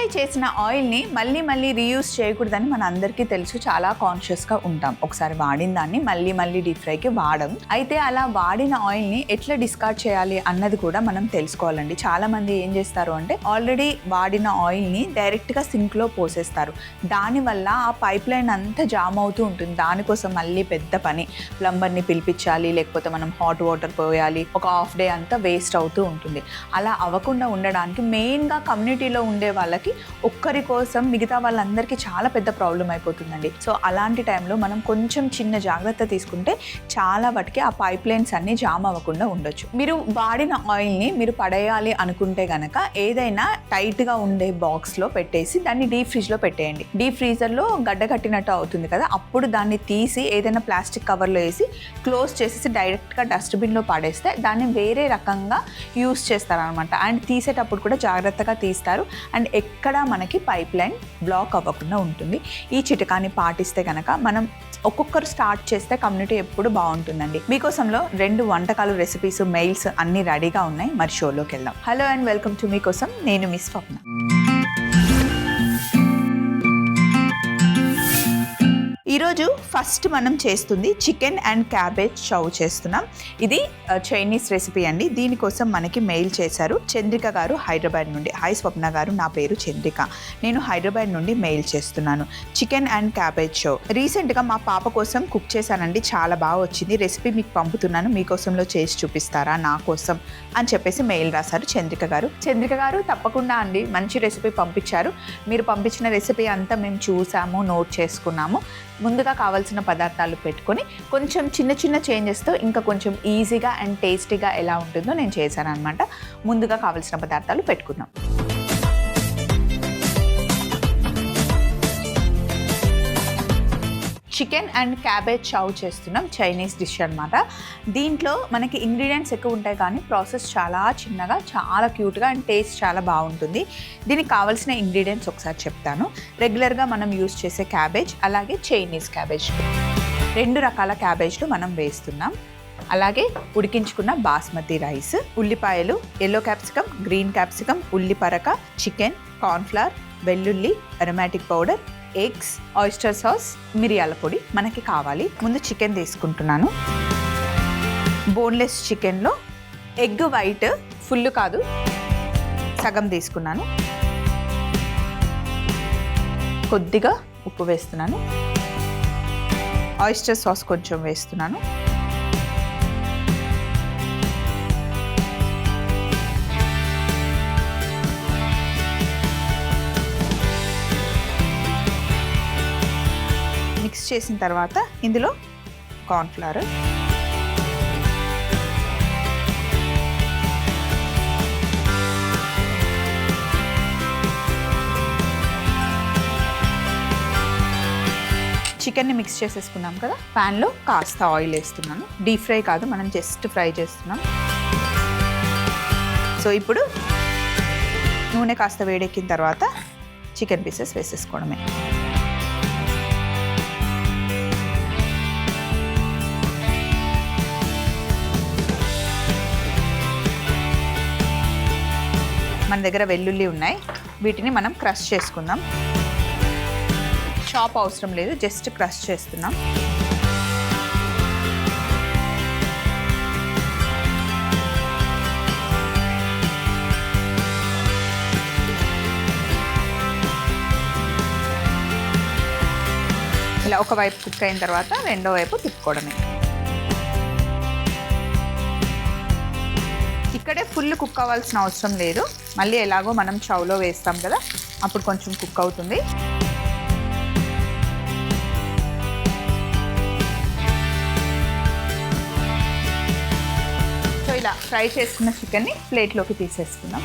Fry చేసిన ఆయిల్ని మళ్ళీ మళ్ళీ రీయూజ్ చేయకూడదని మన అందరికీ తెలుసు, చాలా కాన్షియస్గా ఉంటాం. ఒకసారి వాడిన దాన్ని మళ్ళీ డీప్ ఫ్రైకి వాడం. అయితే అలా వాడిన ఆయిల్ని ఎట్లా డిస్కార్డ్ చేయాలి అన్నది కూడా మనం తెలుసుకోవాలండి. చాలా మంది ఏం చేస్తారు అంటే ఆల్రెడీ వాడిన ఆయిల్ని డైరెక్ట్గా సింక్లో పోసేస్తారు. దానివల్ల ఆ పైప్ లైన్ అంతా జామ్ అవుతూ ఉంటుంది. దానికోసం మళ్ళీ పెద్ద పని, ప్లంబర్ని పిలిపించాలి, లేకపోతే మనం హాట్ వాటర్ పోయాలి, ఒక హాఫ్ డే అంతా వేస్ట్ అవుతూ ఉంటుంది. అలా అవ్వకుండా ఉండడానికి మెయిన్గా కమ్యూనిటీలో ఉండే వాళ్ళకి ఒక్కరి కోసం మిగతా వాళ్ళందరికీ చాలా పెద్ద ప్రాబ్లం అయిపోతుందండి. సో అలాంటి టైంలో మనం కొంచెం చిన్న జాగ్రత్త తీసుకుంటే చాలా వాటికి ఆ పైప్ లైన్స్ అన్ని జామ్ అవ్వకుండా ఉండొచ్చు. మీరు వాడిన ఆయిల్ని మీరు పడేయాలి అనుకుంటే గనక ఏదైనా టైట్గా ఉండే బాక్స్లో పెట్టేసి దాన్ని డీప్ ఫ్రిడ్జ్లో పెట్టేయండి. డీప్ ఫ్రీజర్లో గడ్డ కట్టినట్టు అవుతుంది కదా, అప్పుడు దాన్ని తీసి ఏదైనా ప్లాస్టిక్ కవర్లో వేసి క్లోజ్ చేసేసి డైరెక్ట్గా డస్ట్బిన్లో పడేస్తే దాన్ని వేరే రకంగా యూస్ చేస్తారనమాట. అండ్ తీసేటప్పుడు కూడా జాగ్రత్తగా తీస్తారు. అండ్ ఎక్కడ మనకి పైప్ లైన్ బ్లాక్ అవ్వకుండా ఉంటుంది. ఈ చిట్కాని పాటిస్తే కనుక మనం ఒక్కొక్కరు స్టార్ట్ చేస్తే కమ్యూనిటీ ఎప్పుడు బాగుంటుందండి. మీకోసంలో 2 వంటకాలు, రెసిపీస్, మెయిల్స్ అన్నీ రెడీగా ఉన్నాయి. మరి షోలోకి వెళ్దాం. హలో అండ్ వెల్కమ్ టు మీకోసం. నేను మిస్ స్వప్న. ఈరోజు ఫస్ట్ మనం చేస్తుంది చికెన్ అండ్ క్యాబేజ్ చౌ చేస్తున్నాం. ఇది చైనీస్ రెసిపీ అండి. దీనికోసం మనకి మెయిల్ చేశారు చంద్రిక గారు హైదరాబాద్ నుండి. హాయ్ స్వప్న గారు, నా పేరు చంద్రిక, నేను హైదరాబాద్ నుండి మెయిల్ చేస్తున్నాను. చికెన్ అండ్ క్యాబేజ్ చౌ రీసెంట్గా మా పాప కోసం కుక్ చేశానండి. చాలా బాగా వచ్చింది. రెసిపీ మీకు పంపుతున్నాను, మీకోసంలో చేసి చూపిస్తారా నా కోసం అని చెప్పేసి మెయిల్ రాశారు చంద్రిక గారు. చంద్రిక గారు తప్పకుండా అండి, మంచి రెసిపీ పంపించారు. మీరు పంపించిన రెసిపీ అంతా మేము చూసాము, నోట్ చేసుకున్నాము. ముందుగా కావాల్సిన పదార్థాలు పెట్టుకొని కొంచెం చిన్న చిన్న చేంజెస్తో ఇంకా కొంచెం ఈజీగా అండ్ టేస్టీగా ఎలా ఉంటుందో నేను చేశాను అనమాట. ముందుగా కావాల్సిన పదార్థాలు పెట్టుకున్నాం. చికెన్ అండ్ క్యాబేజ్ చౌ చేస్తున్నాం, చైనీస్ డిష్ అనమాట. దీంట్లో మనకి ఇంగ్రీడియంట్స్ ఎక్కువ ఉంటాయి కానీ ప్రాసెస్ చాలా చిన్నగా, చాలా క్యూట్గా అండ్ టేస్ట్ చాలా బాగుంటుంది. దీనికి కావాల్సిన ఇంగ్రీడియంట్స్ ఒకసారి చెప్తాను. రెగ్యులర్గా మనం యూస్ చేసే క్యాబేజ్, అలాగే చైనీస్ క్యాబేజ్, 2 రకాల క్యాబేజ్లు మనం వేస్తున్నాం. అలాగే ఉడికించుకున్న బాస్మతి రైస్, ఉల్లిపాయలు, ఎల్లో క్యాప్సికమ్, గ్రీన్ క్యాప్సికమ్, ఉల్లి పరక, చికెన్, కార్న్ఫ్లవర్, వెల్లుల్లి, aromatic powder, eggs, oyster sauce, మిరియాల పొడి మనకి కావాలి. ముందు చికెన్ తీసుకుంటున్నాను. బోన్లెస్ చికెన్లో ఎగ్ వైట్ ఫుల్ కాదు, సగం తీసుకున్నాను. కొద్దిగా ఉప్పు వేస్తున్నాను. ఆయిస్టర్ సాస్ కొంచెం వేస్తున్నాను. మిక్స్ చేసిన తర్వాత ఇందులో కార్న్ఫ్లవర్, చికెన్ని మిక్స్ చేసేసుకున్నాం కదా. ప్యాన్లో కాస్త ఆయిల్ వేస్తున్నాను. డీప్ ఫ్రై కాదు, మనం జస్ట్ ఫ్రై చేస్తున్నాం. సో ఇప్పుడు నూనె కాస్త వేడెక్కిన తర్వాత చికెన్ పీసెస్ వేసేసుకోవడమే. మన దగ్గర వెల్లుల్లి ఉన్నాయి, వీటిని మనం క్రష్ చేసుకుందాం. చాప్ అవసరం లేదు, జస్ట్ క్రష్ చేస్తున్నాం. ఇలా ఒక వైపు కుక్ అయిన తర్వాత రెండో వైపు తిప్పుకోవడమే. ఇక్కడే ఫుల్ కుక్ అవ్వాల్సిన అవసరం లేదు, మళ్ళీ ఎలాగో మనం చౌలో వేస్తాం కదా, అప్పుడు కొంచెం కుక్ అవుతుంది. సో ఇలా ఫ్రై చేసుకున్న చికెన్ని ప్లేట్లోకి తీసేసుకుందాం.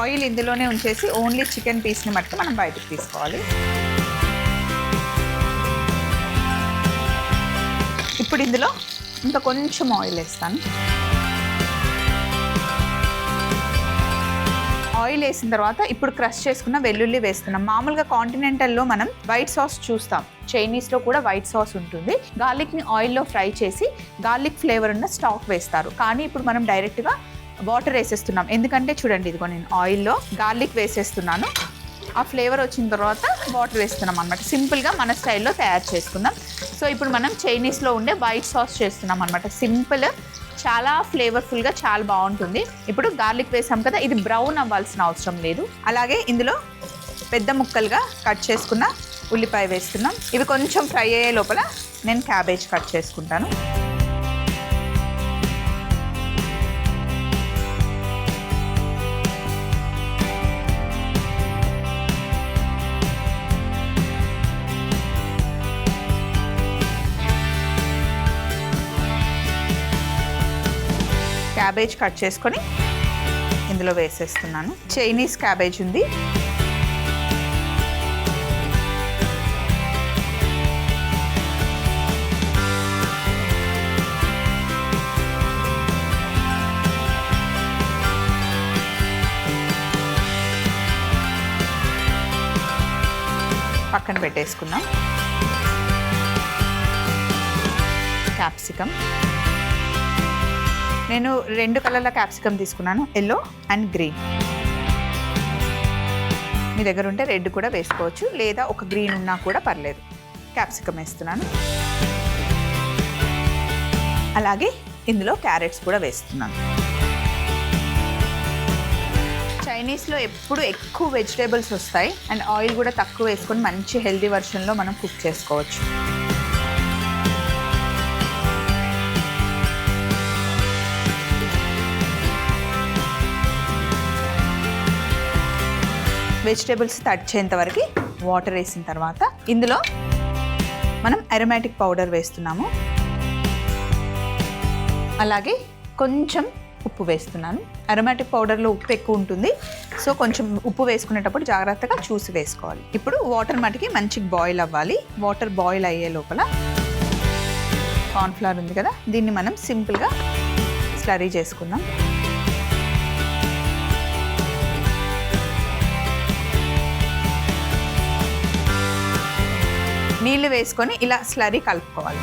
ఆయిల్ ఇందులోనే ఉంచేసి ఓన్లీ చికెన్ పీస్ని మట్టుకు మనం బయటకు తీసుకోవాలి. ఇప్పుడు ఇందులో ఇంకా కొంచెం ఆయిల్ వేస్తాను. ఆయిల్ వేసిన తర్వాత ఇప్పుడు క్రష్ చేసుకున్న వెల్లుల్లి వేస్తున్నాం. మామూలుగా కాంటినెంటల్లో మనం వైట్ సాస్ చూస్తాం, చైనీస్లో కూడా వైట్ సాస్ ఉంటుంది. గార్లిక్ని ఆయిల్లో ఫ్రై చేసి గార్లిక్ ఫ్లేవర్ ఉన్న స్టాక్ వేస్తారు. కానీ ఇప్పుడు మనం డైరెక్ట్గా వాటర్ వేసేస్తున్నాం. ఎందుకంటే చూడండి, ఇదిగో నేను ఆయిల్లో గార్లిక్ వేసేస్తున్నాను. ఆ ఫ్లేవర్ వచ్చిన తర్వాత వాటర్ వేస్తున్నాం అనమాట. సింపుల్గా మన స్టైల్లో తయారు చేసుకుందాం. సో ఇప్పుడు మనం చైనీస్లో ఉండే వైట్ సాస్ చేస్తున్నాం అనమాట. సింపుల్, చాలా ఫ్లేవర్ఫుల్గా చాలా బాగుంటుంది. ఇప్పుడు గార్లిక్ వేసాం కదా, ఇది బ్రౌన్ అవ్వాల్సిన అవసరం లేదు. అలాగే ఇందులో పెద్ద ముక్కలుగా కట్ చేసుకున్న ఉల్లిపాయ వేస్తున్నాం. ఇవి కొంచెం ఫ్రై అయ్యే లోపల నేను క్యాబేజ్ కట్ చేసుకుంటాను. క్యాబేజ్ కట్ చేసుకొని ఇందులో వేసేస్తున్నాను. చైనీస్ క్యాబేజ్ ఉంది. పక్కన పెట్టేసుకుందాం. క్యాప్సికమ్ నేను 2 కలర్ల క్యాప్సికమ్ తీసుకున్నాను, ఎల్లో అండ్ గ్రీన్. మీ దగ్గర ఉంటే రెడ్ కూడా వేసుకోవచ్చు, లేదా ఒక గ్రీన్ ఉన్నా కూడా పర్లేదు. క్యాప్సికమ్ వేస్తున్నాను. అలాగే ఇందులో క్యారెట్స్ కూడా వేస్తున్నాను. చైనీస్లో ఎప్పుడు ఎక్కువ వెజిటేబుల్స్ వస్తాయి అండ్ ఆయిల్ కూడా తక్కువ వేసుకొని మంచి హెల్తీ వర్షన్లో మనం కుక్ చేసుకోవచ్చు. వెజిటేబుల్స్ తడిచేంత వరకు వాటర్ వేసిన తర్వాత ఇందులో మనం అరోమాటిక్ పౌడర్ వేస్తున్నాము. అలాగే కొంచెం ఉప్పు వేస్తున్నాను. అరోమాటిక్ పౌడర్లో ఉప్పు ఎక్కువ ఉంటుంది, సో కొంచెం ఉప్పు వేసుకునేటప్పుడు జాగ్రత్తగా చూసి వేసుకోవాలి. ఇప్పుడు వాటర్ మటుకి మంచిగా బాయిల్ అవ్వాలి. వాటర్ బాయిల్ అయ్యే లోపల కార్న్ఫ్లవర్ ఉంది కదా, దీన్ని మనం సింపుల్గా స్లరీ చేసుకుందాం. నీళ్ళు వేసుకొని ఇలా స్లరీ కలుపుకోవాలి.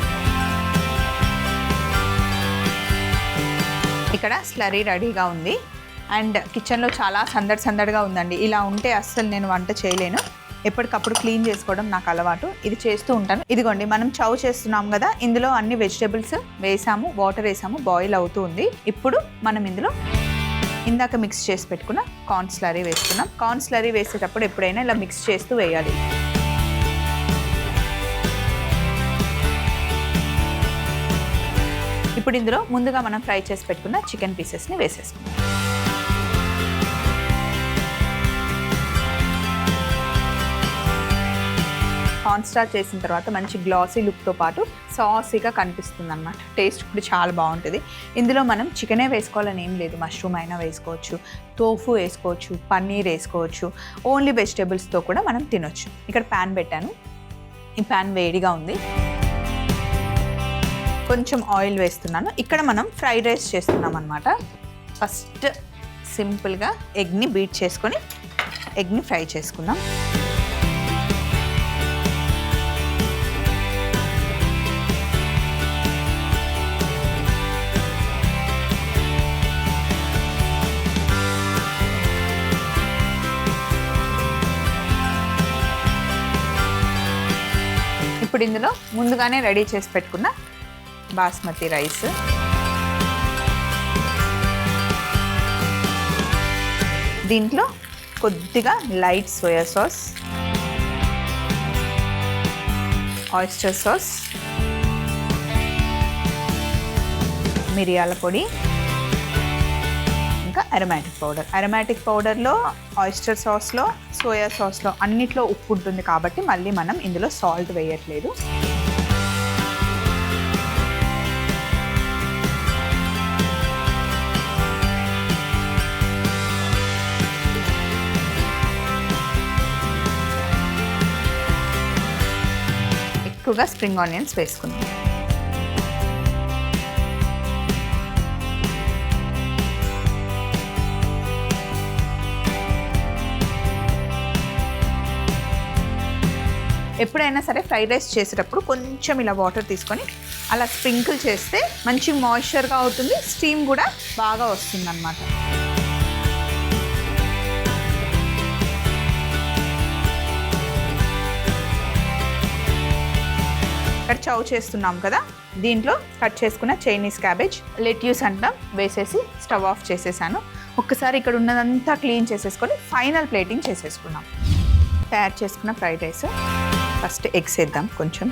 ఇక్కడ స్లరీ రెడీగా ఉంది అండ్ కిచెన్లో చాలా సందడిగా ఉందండి. ఇలా ఉంటే అస్సలు నేను వంట చేయలేను. ఎప్పటికప్పుడు క్లీన్ చేసుకోవడం నాకు అలవాటు, ఇది చేస్తూ ఉంటాను. ఇదిగోండి, మనం చౌ చేస్తున్నాం కదా, ఇందులో అన్ని వెజిటేబుల్స్ వేసాము, వాటర్ వేసాము, బాయిల్ అవుతూ ఉంది. ఇప్పుడు మనం ఇందులో ఇందాక మిక్స్ చేసి పెట్టుకున్న కార్న్ స్లరీ వేస్తున్నాం. కార్న్ స్లరీ వేసేటప్పుడు ఎప్పుడైనా ఇలా మిక్స్ చేస్తూ వేయాలి. ఇప్పుడు ఇందులో ముందుగా మనం ఫ్రై చేసి పెట్టుకున్న చికెన్ పీసెస్ని వేసేసుకుందాం. కార్న్ స్టార్ చేసిన తర్వాత మంచి గ్లాసీ లుక్తో పాటు సాసీగా కనిపిస్తుంది అన్నమాట. టేస్ట్ కూడా చాలా బాగుంటుంది. ఇందులో మనం చికెనే వేసుకోవాలని ఏం లేదు, మష్రూమ్ అయినా వేసుకోవచ్చు, టోఫు వేసుకోవచ్చు, పన్నీర్ వేసుకోవచ్చు, ఓన్లీ వెజిటేబుల్స్తో కూడా మనం తినొచ్చు. ఇక్కడ ప్యాన్ పెట్టాను, ఈ ప్యాన్ వేడిగా ఉంది. కొంచెం ఆయిల్ వేస్తున్నాను. ఇక్కడ మనం ఫ్రైడ్ రైస్ చేస్తున్నాం అన్నమాట. ఫస్ట్ సింపుల్గా ఎగ్ని బీట్ చేసుకొని ఎగ్ని ఫ్రై చేసుకుందాం. ఇప్పుడు ఇందులో ముందుగానే రెడీ చేసి పెట్టుకున్న బాస్మతి రైస్, దీంట్లో కొద్దిగా light soya sauce, oyster sauce, మిరియాల పొడి, ఇంకా అరోమాటిక్ పౌడర్. అరోమాటిక్ పౌడర్లో, ఆయిస్టర్ సాస్లో, సోయా సాస్లో అన్నిట్లో ఉప్పు ఉంటుంది కాబట్టి మళ్ళీ మనం ఇందులో సాల్ట్ వేయట్లేదు. ఎక్కువగా స్ప్రింగ్ ఆనియన్స్ వేసుకుందాం. ఎప్పుడైనా సరే ఫ్రైడ్ రైస్ చేసేటప్పుడు కొంచెం ఇలా వాటర్ తీసుకొని అలా స్ప్రింకిల్ చేస్తే మంచి మాయిశ్చర్గా అవుతుంది, స్టీమ్ కూడా బాగా వస్తుంది అన్నమాట. ఇక్కడ చౌ చేస్తున్నాం కదా, దీంట్లో కట్ చేసుకున్న చైనీస్ క్యాబేజ్, లెట్యూస్ అంటాం వేసేసి స్టవ్ ఆఫ్ చేసేసాను. ఒక్కసారి ఇక్కడ ఉన్నదంతా క్లీన్ చేసేసుకొని ఫైనల్ ప్లేటింగ్ చేసేసుకున్నాం. తయారు చేసుకున్న ఫ్రైడ్ రైస్ ఫస్ట్ ఎగ్స్ వేద్దాం కొంచెం,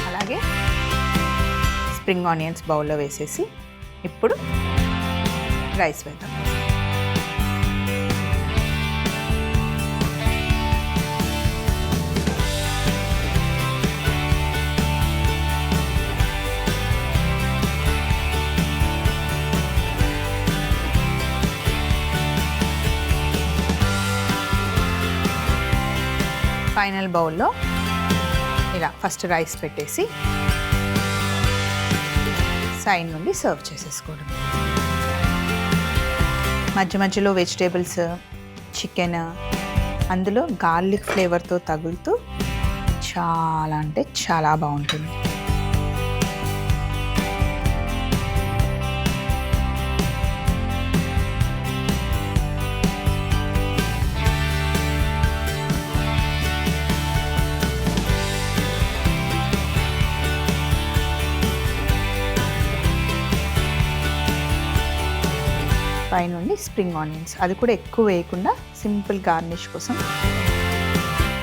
అలాగే స్ప్రింగ్ ఆనియన్స్ బౌల్లో వేసేసి ఇప్పుడు రైస్ వేద్దాం. ఫైనల్ బౌల్లో ఇలా ఫస్ట్ రైస్ పెట్టేసి సైడ్ నుండి సర్వ్ చేసేసుకోవడం. మధ్య మధ్యలో వెజిటేబుల్స్, చికెన్ అందులో గార్లిక్ ఫ్లేవర్తో తగులుతూ చాలా అంటే చాలా బాగుంటుంది. పైనుండి స్ప్రింగ్ ఆనియన్స్, అది కూడా ఎక్కువ వేయకుండా సింపుల్ గార్నిష్ కోసం.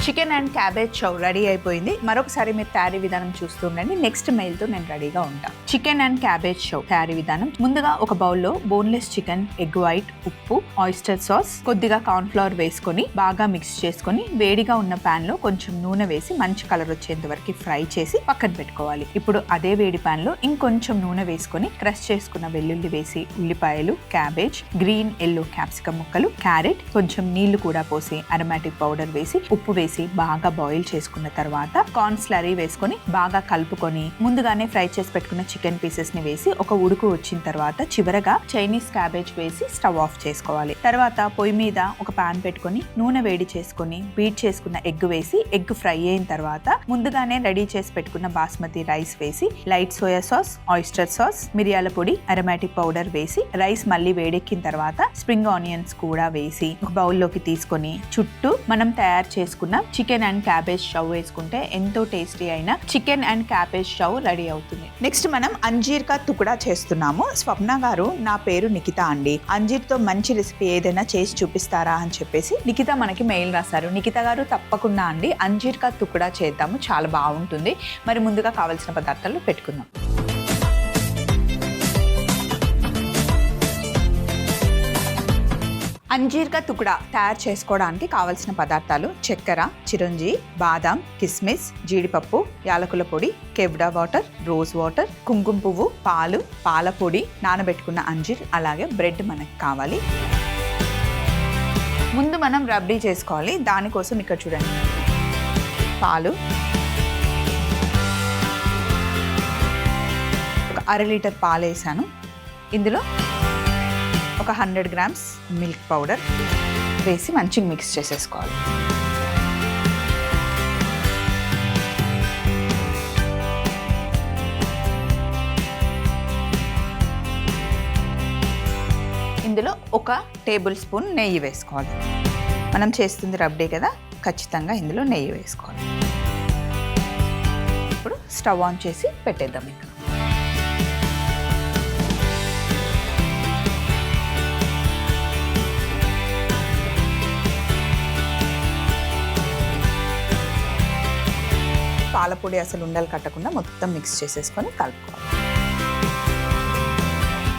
Chicken and cabbage chow ready అయిపోయింది. మరొకసారి మీరు తయారీ విధానం చూస్తూ ఉండండి, నెక్స్ట్ మెయిల్తో నేను రెడీగా ఉంటాను. చికెన్ అండ్ క్యాబేజ్ చౌ తయారీ విధానం: ముందుగా ఒక బౌల్లో బోన్లెస్ చికెన్, ఎగ్ వైట్, ఉప్పు, ఆయిస్టర్ సాస్, కొద్దిగా కార్న్ ఫ్లవర్ వేసుకొని బాగా మిక్స్ చేసుకొని వేడిగా ఉన్న పాన్ లో కొంచెం నూనె వేసి మంచి కలర్ వచ్చేంత వరకు ఫ్రై చేసి పక్కన పెట్టుకోవాలి. ఇప్పుడు అదే వేడి పాన్ లో ఇంకొంచెం నూనె వేసుకొని క్రష్ చేసుకున్న వెల్లుల్లి వేసి ఉల్లిపాయలు, క్యాబేజ్, గ్రీన్ ఎల్లో క్యాప్సికమ్ ముక్కలు, క్యారెట్, కొంచెం నీళ్లు కూడా పోసి అరోమాటిక్ పౌడర్ వేసి ఉప్పు వేసి బాగా బాయిల్ చేసుకున్న తర్వాత కార్న్ స్లరీ వేసుకొని బాగా కలుపుకొని ముందుగానే ఫ్రై చేసి పెట్టుకున్న చికెన్ పీసెస్ ని వేసి ఒక ఉడుకు వచ్చిన తర్వాత చివరగా చైనీస్ క్యాబేజ్ వేసి స్టవ్ ఆఫ్ చేసుకోవాలి. తర్వాత పొయ్యి మీద ఒక పాన్ పెట్టుకొని నూనె వేడి చేసుకొని బీట్ చేసుకున్న ఎగ్ వేసి ఎగ్ ఫ్రై అయిన తర్వాత ముందుగానే రెడీ చేసి పెట్టుకున్న బాస్మతి రైస్ వేసి light soya sauce, oyster sauce, మిరియాల పొడి, అరోమాటిక్ పౌడర్ వేసి రైస్ మళ్ళీ వేడెక్కిన తర్వాత స్ప్రింగ్ ఆనియన్స్ కూడా వేసి ఒక బౌల్లోకి తీసుకొని చుట్టూ మనం తయారు చేసుకున్న చికెన్ అండ్ క్యాబేజ్ షౌ వేసుకుంటే ఎంతో టేస్టీ అయిన chicken and cabbage Shou ready అవుతుంది. నెక్స్ట్ మనం అంజీర్ కా తుకుడా చేస్తున్నాము. స్వప్న గారు, నా పేరు నిఖిత అండి, అంజీర్తో మంచి రెసిపీ ఏదైనా చేసి చూపిస్తారా అని చెప్పేసి నిఖిత మనకి మెయిల్ రాశారు. నిఖిత గారు, తప్పకుండా అండి, అంజీర్ కా తుకుడా చేద్దాము, చాలా బాగుంటుంది. మరి ముందుగా కావాల్సిన పదార్థాలు పెట్టుకుందాం. అంజీర్ కా తుకుడా తయారు చేసుకోవడానికి కావలసిన పదార్థాలు: చక్కెర, చిరంజి, బాదాం, కిస్మిస్, జీడిపప్పు, యాలకుల పొడి, కెవ్డా వాటర్, రోజ్ వాటర్, కుంకుమ పువ్వు, పాలు, పాల పొడి, నానబెట్టుకున్న అంజీర్, అలాగే బ్రెడ్ మనకు కావాలి. ముందు మనం రబ్డీ చేసుకోవాలి. దానికోసం ఇక్కడ చూడండి, పాలు, ఒక 1/2 లీటర్ పాలు వేసాను. ఇందులో ఒక 100 గ్రామ్స్ మిల్క్ పౌడర్ వేసి మంచిగా మిక్స్ చేసేసుకోవాలి. ఇందులో ఒక టేబుల్ స్పూన్ నెయ్యి వేసుకోవాలి. మనం చేస్తుంది రబ్డీ కదా, ఖచ్చితంగా ఇందులో నెయ్యి వేసుకోవాలి. ఇప్పుడు స్టవ్ ఆన్ చేసి పెట్టేద్దాం. ఇంకా పాలపొడి అసలు ఉండలు కట్టకుండా మొత్తం మిక్స్ చేసేసుకొని కలుపుకోవాలి.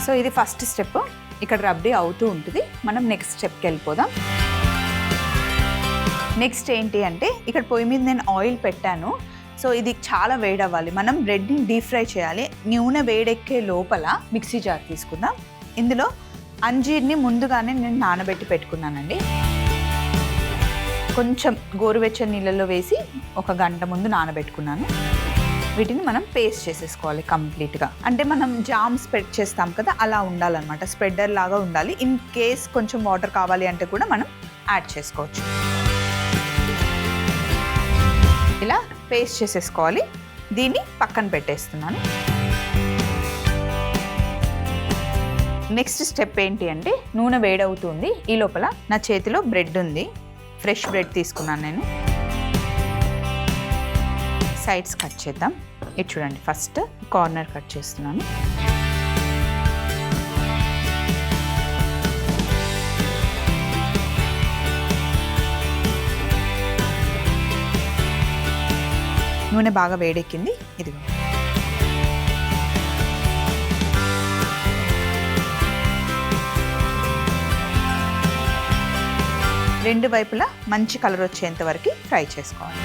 సో ఇది ఫస్ట్ స్టెప్. ఇక్కడ రబ్డీ అవుతూ ఉంటుంది. మనం నెక్స్ట్ స్టెప్కి వెళ్ళిపోదాం. నెక్స్ట్ ఏంటి అంటే, ఇక్కడ పొయ్యి మీద నేను ఆయిల్ పెట్టాను. సో ఇది చాలా వేడవ్వాలి. మనం బ్రెడ్ని డీప్ ఫ్రై చేయాలి. నూనె వేడెక్కే లోపల మిక్సీ జార్ తీసుకుందాం. ఇందులో అంజీర్ని ముందుగానే నేను నానబెట్టి పెట్టుకున్నానండి. కొంచెం గోరువెచ్చని నీళ్ళల్లో వేసి 1 గంట ముందు నానబెట్టుకున్నాను. వీటిని మనం పేస్ట్ చేసేసుకోవాలి కంప్లీట్గా. అంటే మనం జామ్ స్ప్రెడ్ చేస్తాం కదా, అలా ఉండాలన్నమాట. స్ప్రెడర్ లాగా ఉండాలి. ఇన్ కేస్ కొంచెం వాటర్ కావాలి అంటే కూడా మనం యాడ్ చేసుకోవచ్చు. పేస్ట్ చేసేసుకోవాలి. దీన్ని పక్కన పెట్టేస్తున్నాను. నెక్స్ట్ స్టెప్ ఏంటి అంటే నూనె వేడవుతుంది. ఈ లోపల నా చేతిలో బ్రెడ్ ఉంది. ఫ్రెష్ బ్రెడ్ తీసుకున్నాను నేను. సైడ్స్ కట్ చేద్దాం. ఇది చూడండి, ఫస్ట్ కార్నర్ కట్ చేస్తున్నాను. నూనె బాగా వేడెక్కింది. ఇదిగో రెండు వైపులా మంచి కలర్ వచ్చేంత వరకు ఫ్రై చేసుకోవాలి.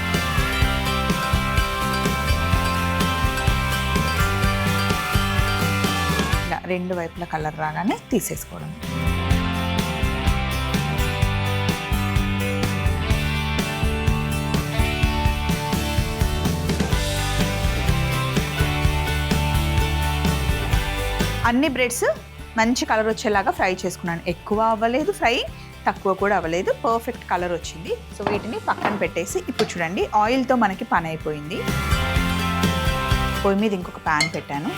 ఇలా రెండు వైపులా కలర్ రాగానే తీసేసుకోవడం. అన్ని బ్రెడ్స్ మంచి కలర్ వచ్చేలాగా ఫ్రై చేసుకున్నాను. ఎక్కువ అవ్వలేదు ఫ్రై, తక్కువ కూడా అవ్వలేదు, పర్ఫెక్ట్ కలర్ వచ్చింది. సో వీటిని పక్కన పెట్టేసి ఇప్పుడు చూడండి ఆయిల్తో మనకి పని అయిపోయింది. పొయ్యి మీద ఇంకొక ప్యాన్ పెట్టాను.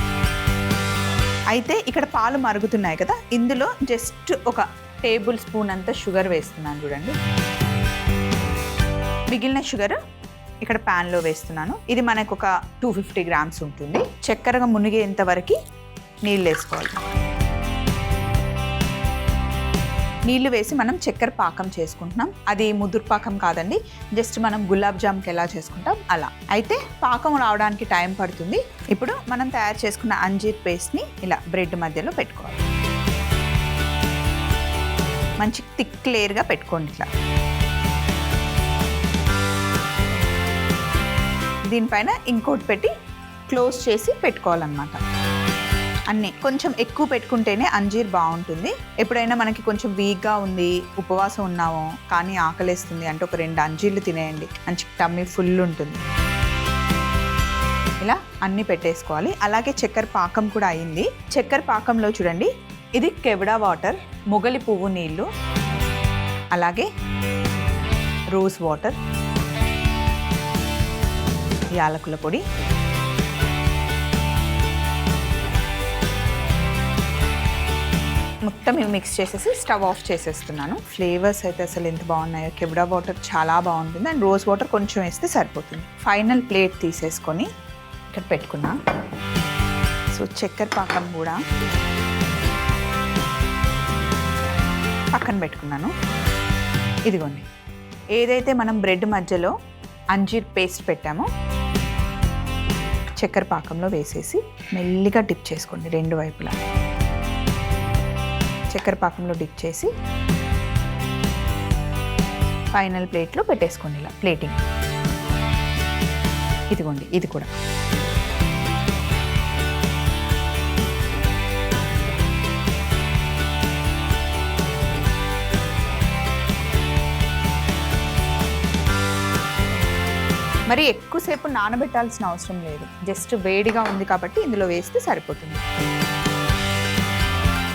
అయితే ఇక్కడ పాలు మరుగుతున్నాయి కదా, ఇందులో జస్ట్ ఒక టేబుల్ స్పూన్ అంత షుగర్ వేస్తున్నాను. చూడండి, మిగిలిన షుగర్ ఇక్కడ ప్యాన్లో వేస్తున్నాను. ఇది మనకు ఒక 250 గ్రామ్స్ ఉంటుంది. చక్కెరగా మునిగేంత వరకు నీళ్ళు వేసుకోవాలి. నీళ్లు వేసి మనం చక్కెర పాకం చేసుకుంటున్నాం. అది ముదురు పాకం కాదండి, జస్ట్ మనం గులాబ్ జామ్కి ఎలా చేసుకుంటాం అలా. అయితే పాకం రావడానికి టైం పడుతుంది. ఇప్పుడు మనం తయారు చేసుకున్న అంజీర్ పేస్ట్ని ఇలా బ్రెడ్ మధ్యలో పెట్టుకోవాలి. మంచి థిక్ లేయర్గా పెట్టుకోండి. ఇట్లా దీనిపైన ఇంకోటి పెట్టి క్లోజ్ చేసి పెట్టుకోవాలన్నమాట. అన్నీ కొంచెం ఎక్కువ పెట్టుకుంటేనే అంజీర్ బాగుంటుంది. ఎప్పుడైనా మనకి కొంచెం వీక్గా ఉంది, ఉపవాసం ఉన్నామో కానీ ఆకలేస్తుంది అంటే ఒక 2 అంజీర్లు తినేయండి, మంచి టమ్మీ ఫుల్ ఉంటుంది. ఇలా అన్నీ పెట్టేసుకోవాలి. అలాగే చక్కెర పాకం కూడా అయింది. చక్కెర పాకంలో చూడండి, ఇది కెవడా వాటర్, మొగలి పువ్వు నీళ్ళు, అలాగే రోజ్ వాటర్, యాలకుల పొడి, మొత్తం ఇవి మిక్స్ చేసేసి స్టవ్ ఆఫ్ చేసేస్తున్నాను. ఫ్లేవర్స్ అయితే అసలు ఎంత బాగున్నాయో. కెవడా వాటర్ చాలా బాగుంటుంది అండ్ రోజ్ వాటర్ కొంచెం వేస్తే సరిపోతుంది. ఫైనల్ ప్లేట్ తీసేసుకొని ఇక్కడ పెట్టుకున్నా. సో చక్కెర పాకం కూడా పక్కన పెట్టుకున్నాను. ఇదిగోండి, ఏదైతే మనం బ్రెడ్ మధ్యలో అంజీర్ పేస్ట్ పెట్టామో చక్కెర పాకంలో వేసేసి మెల్లిగా డిప్ చేసుకోండి. రెండు వైపులా చక్కెర పాకంలో డిప్ చేసి ఫైనల్ ప్లేట్లో పెట్టేసుకోండి. ఇలా ప్లేటింగ్. ఇదిగోండి, ఇది కూడా మరి ఎక్కువసేపు నానబెట్టాల్సిన అవసరం లేదు. జస్ట్ వేడిగా ఉంది కాబట్టి ఇందులో వేస్తే సరిపోతుంది.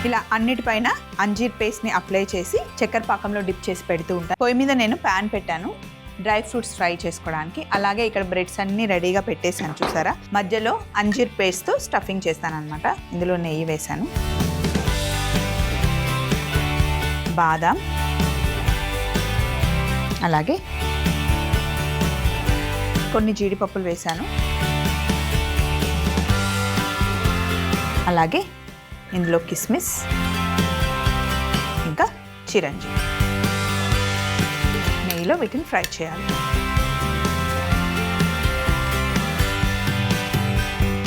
ఇలా అన్నిటిపైన అంజీర్ పేస్ట్ని అప్లై చేసి చక్కెర పాకంలో డిప్ చేసి పెడుతూ ఉంటాను. పొయ్యి మీద నేను ప్యాన్ పెట్టాను డ్రై ఫ్రూట్స్ ఫ్రై చేసుకోవడానికి. అలాగే ఇక్కడ బ్రెడ్స్ అన్నీ రెడీగా పెట్టేశాను. చూసారా, మధ్యలో అంజీర్ పేస్ట్తో స్టఫింగ్ చేస్తాను అనమాట. ఇందులో నెయ్యి వేశాను, బాదాం, అలాగే కొన్ని జీడిపప్పులు వేశాను, అలాగే ఇందులో కిస్మిస్, ఇంకా చిరంజీవి. నెయ్యిలో వీటిని ఫ్రై చేయాలి.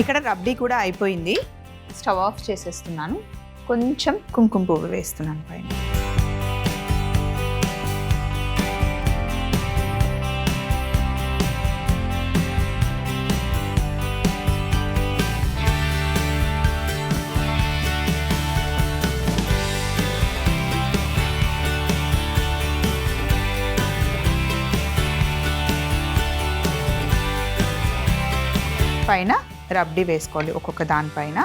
ఇక్కడ రబ్డీ కూడా అయిపోయింది. స్టవ్ ఆఫ్ చేసేస్తున్నాను. కొంచెం కుంకుమ పువ్వు వేస్తున్నాను పైన. పైన రబ్డీ వేసుకోవాలి ఒక్కొక్క దానిపైన.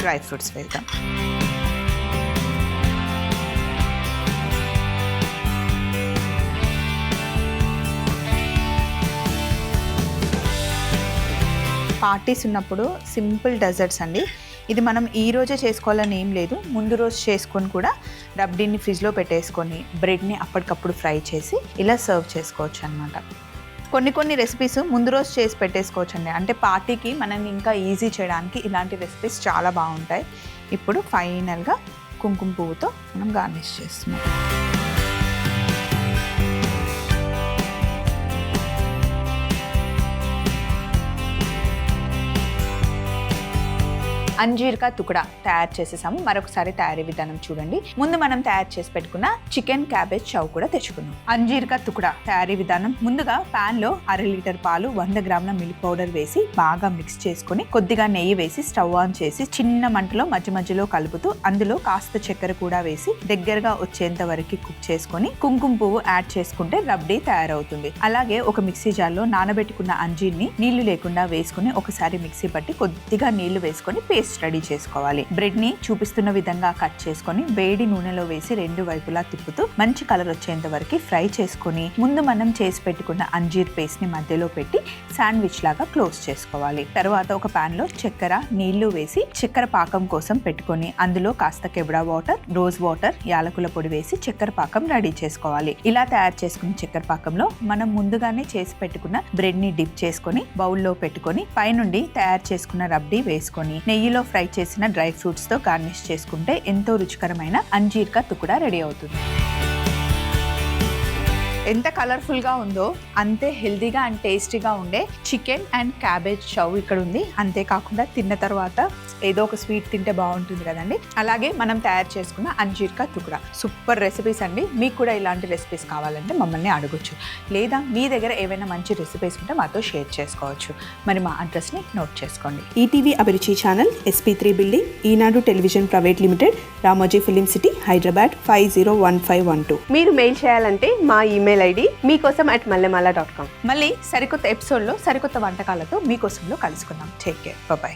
డ్రై ఫ్రూట్స్ వేద్దాం. పార్టీస్ ఉన్నప్పుడు సింపుల్ డెజర్ట్స్ అండి. ఇది మనం ఈ రోజే చేసుకోవాలని ఏం లేదు, ముందు రోజు చేసుకొని కూడా రబ్డీని ఫ్రిడ్జ్లో పెట్టేసుకొని బ్రెడ్ని అప్పటికప్పుడు ఫ్రై చేసి ఇలా సర్వ్ చేసుకోవచ్చు అనమాట. కొన్ని రెసిపీస్ ముందు రోజు చేసి పెట్టేసుకోవచ్చు అండి. అంటే పార్టీకి మనం ఇంకా ఈజీ చేయడానికి ఇలాంటి రెసిపీస్ చాలా బాగుంటాయి. ఇప్పుడు ఫైనల్గా కుంకుమ పువ్వుతో మనం గార్నిష్ చేస్తున్నాం. అంజీర్ కా తుకడా తయారు చేసేసాము. మరొకసారి తయారీ విధానం చూడండి. ముందు మనం తయారు చేసి పెట్టుకున్న చికెన్ క్యాబేజ్ చౌ కూడా తెచ్చుకున్నాం. అంజీర్ కా తుకడా తయారీ విధానం: ముందుగా పాన్ లో 1/2 లీటర్ పాలు, 100 గ్రాముల మిల్క్ పౌడర్ వేసి బాగా మిక్స్ చేసుకుని కొద్దిగా నెయ్యి వేసి స్టవ్ ఆన్ చేసి చిన్న మంటలో మధ్య మధ్యలో కలుపుతూ అందులో కాస్త చక్కెర కూడా వేసి దగ్గరగా వచ్చేంత వరకు కుక్ చేసుకుని కుంకుమ పువ్వు యాడ్ చేసుకుంటే రబ్డీ తయారవుతుంది. అలాగే ఒక మిక్సీ జార్లో నానబెట్టుకున్న అంజీర్ని నీళ్లు లేకుండా వేసుకుని ఒకసారి మిక్సీ పట్టి కొద్దిగా నీళ్లు వేసుకొని పేస్ట్ రెడీ చేసుకోవాలి. బ్రెడ్ ని చూపిస్తున్న విధంగా కట్ చేసుకొని వేడి నూనెలో వేసి 2 వైపులా తిప్పుతూ మంచి కలర్ వచ్చేంత వరకు ఫ్రై చేసుకుని ముందు మనం చేసి పెట్టుకున్న అంజీర్ పేస్ట్ ని మధ్యలో పెట్టి శాండ్విచ్ లాగా క్లోజ్ చేసుకోవాలి. తర్వాత ఒక పాన్ లో చక్కెర, నీళ్లు వేసి చక్కెర పాకం కోసం పెట్టుకొని అందులో కాస్త కెబడా వాటర్, రోజ్ వాటర్, యాలకుల పొడి వేసి చక్కెర పాకం రెడీ చేసుకోవాలి. ఇలా తయారు చేసుకున్న చక్కెర పాకంలో మనం ముందుగానే చేసి పెట్టుకున్న బ్రెడ్ ని డిప్ చేసుకొని బౌల్లో పెట్టుకొని పైనుండి తయారు చేసుకున్న రబ్డీ వేసుకొని నెయ్యిలో ఫ్రై చేసిన డ్రై ఫ్రూట్స్ తో గార్నిష్ చేసుకుంటే ఎంతో రుచికరమైన అంజీర్ కా తుకడా రెడీ అవుతుంది. ఎంత కలర్ఫుల్గా ఉందో అంతే హెల్దీగా అండ్ టేస్టీగా ఉండే చికెన్ అండ్ క్యాబేజ్ చౌ ఇక్కడ ఉంది. అంతేకాకుండా తిన్న తర్వాత ఏదో ఒక స్వీట్ తింటే బాగుంటుంది కదండి. అలాగే మనం తయారు చేసుకున్న అంజీర్ కా తుకడా సూపర్ రెసిపీస్ అండి. మీకు కూడా ఇలాంటి రెసిపీస్ కావాలంటే మమ్మల్ని అడగొచ్చు, లేదా మీ దగ్గర ఏవైనా మంచి రెసిపీస్ ఉంటే మాతో షేర్ చేసుకోవచ్చు. మరి మా అడ్రస్ని నోట్ చేసుకోండి. ETV Abhiruchi channel, SP3 building, Eenadu television private limited, Ramoji film city, Hyderabad 501512. మీరు మెయిల్ చేయాలంటే మా ఈమెయిల్ ఐడి meekosam@mallemala.com. మళ్ళీ సరికొత్త ఎపిసోడ్లో సరికొత్త వంటకాలతో మీకోసంలో కలుసుకుందాం. Take care, by.